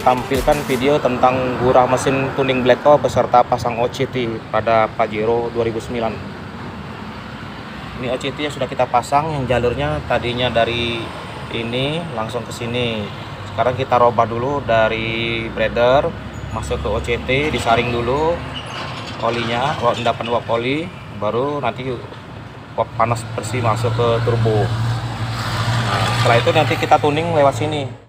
tampilkan video tentang gurah mesin tuning Blacktop beserta pasang OCT pada Pajero 2009. Ini OCT yang sudah kita pasang, yang jalurnya tadinya dari ini langsung ke sini. Sekarang kita robah dulu dari breeder masuk ke OCT, disaring dulu olinya, endapan uap oli, baru nanti uap panas bersih masuk ke turbo. Nah, setelah itu nanti kita tuning lewat sini.